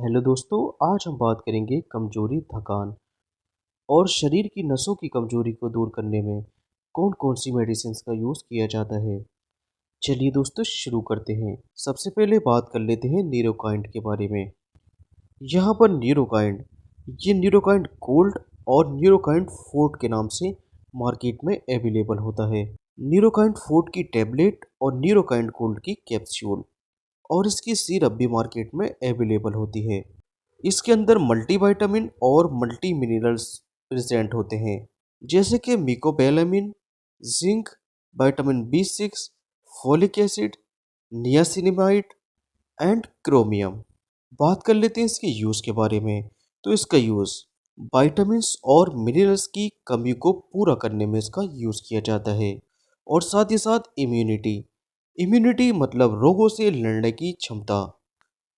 Hello दोस्तों, आज हम बात करेंगे कमजोरी, थकान और शरीर की नसों की कमजोरी को दूर करने में कौन-कौन सी मेडिसिन्स का यूज़ किया जाता है। चलिए दोस्तों शुरू करते हैं। सबसे पहले बात कर लेते हैं न्यूरोकाइंट के बारे में। यहाँ पर न्यूरोकाइंट गोल्ड और न्यूरोकाइंट फोर्ट के नाम से मार्केट में अवेलेबल होता है। न्यूरोकाइंट फोर्ट की टैबलेट और न्यूरोकाइंट गोल्ड की कैप्सूल और इसकी सिरप भी मार्केट में अवेलेबल होती है। इसके अंदर मल्टीविटामिन और मल्टी मिनरल्स प्रेजेंट होते हैं, जैसे कि mecobalamin, zinc, vitamin B 6, folic acid, niacinamide and chromium. बात कर लेते हैं इसके यूज़ के बारे में। तो इसका यूज़ विटामिन्स और मिनरल्स की कमी को पूरा करने में इसका यूज़ किया जाता है और साथ ही साथ इम्यूनिटी इम्यूनिटी मतलब रोगों से लड़ने की क्षमता।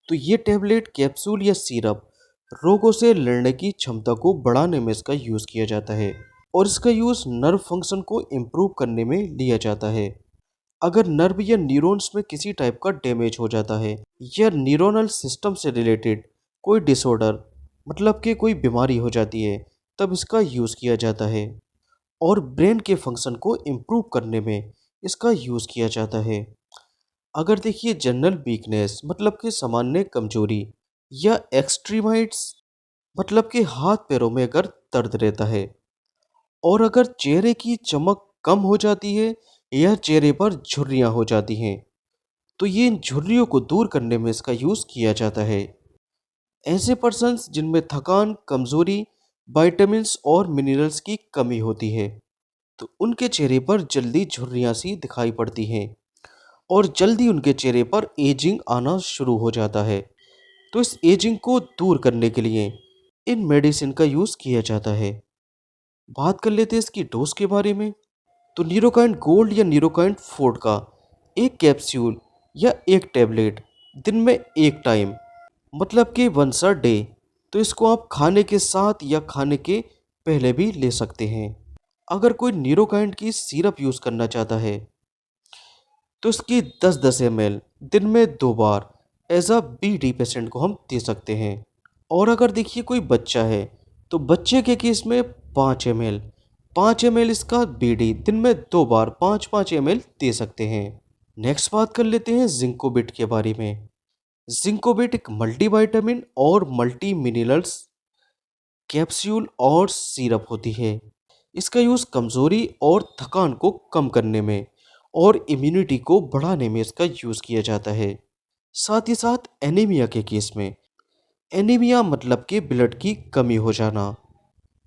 तो ये टैबलेट, कैप्सूल या सिरप रोगों से लड़ने की क्षमता को बढ़ाने में इसका यूज़ किया जाता है और इसका यूज़ नर्व फंक्शन को इम्प्रूव करने में लिया जाता है। अगर नर्व या न्यूरॉन्स में किसी टाइप का डैमेज हो जाता है या न्यूरोनल सिस्टम से रिलेटेड कोई डिसऑर्डर मतलब कि कोई बीमारी हो जाती है, तब इसका यूज़ किया जाता है और ब्रेन के फंक्शन को इम्प्रूव करने में इसका यूज़ किया जाता है। अगर देखिए जनरल वीकनेस मतलब कि सामान्य कमजोरी या एक्सट्रीमाइट्स मतलब कि हाथ पैरों में अगर दर्द रहता है और अगर चेहरे की चमक कम हो जाती है या चेहरे पर झुर्रियां हो जाती हैं, तो ये इन झुर्रियों को दूर करने में इसका यूज़ किया जाता है। ऐसे पर्सन्स जिनमें थकान, कमजोरी, विटामिन्स और मिनरल्स की कमी होती है, तो उनके चेहरे पर जल्दी झुर्रियां सी दिखाई पड़ती हैं और जल्दी उनके चेहरे पर एजिंग आना शुरू हो जाता है। तो इस एजिंग को दूर करने के लिए इन मेडिसिन का यूज़ किया जाता है। बात कर लेते हैं इसकी डोज के बारे में। तो न्यूरोकाइंट गोल्ड या न्यूरोकाइंट फोर्ट का एक कैप्सूल या एक टैबलेट दिन में एक टाइम मतलब कि वंस अ डे, तो इसको आप खाने के साथ या खाने के पहले भी ले सकते हैं। अगर कोई न्यूरोकाइंट की सिरप यूज़ करना चाहता है, तो इसकी 10-10 ml दिन में 2 बार एज अ बीडी पेशेंट को हम दे सकते हैं। और अगर देखिए कोई बच्चा है, तो बच्चे के केस में 5 ml इसका बीडी दिन में 2 बार 5-5 ml दे सकते हैं। नेक्स्ट बात कर लेते हैं जिंकोबिट के बारे में। जिंकोबिट एक मल्टीविटामिन और मल्टी मिनरल्स कैप्सूल और सिरप होती है। इसका यूज़ कमज़ोरी और थकान को कम करने में और इम्यूनिटी को बढ़ाने में इसका यूज़ किया जाता है। साथ ही साथ एनीमिया के केस में, एनीमिया मतलब कि ब्लड की कमी हो जाना,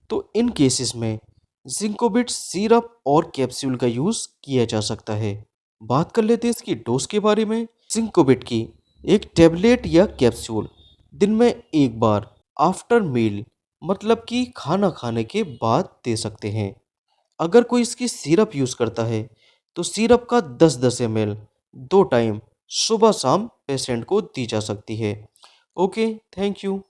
तो इन केसेस में जिंकोबिट सिरप और कैप्सूल का यूज़ किया जा सकता है। बात कर लेते हैं इसकी डोज के बारे में। जिंकोबिट की एक टैबलेट या कैप्सूल दिन में एक बार आफ्टर मील मतलब कि खाना खाने के बाद दे सकते हैं। अगर कोई इसकी सिरप यूज़ करता है, तो सिरप का 10-10 ml 2 टाइम सुबह शाम पेशेंट को दी जा सकती है। Okay, thank you.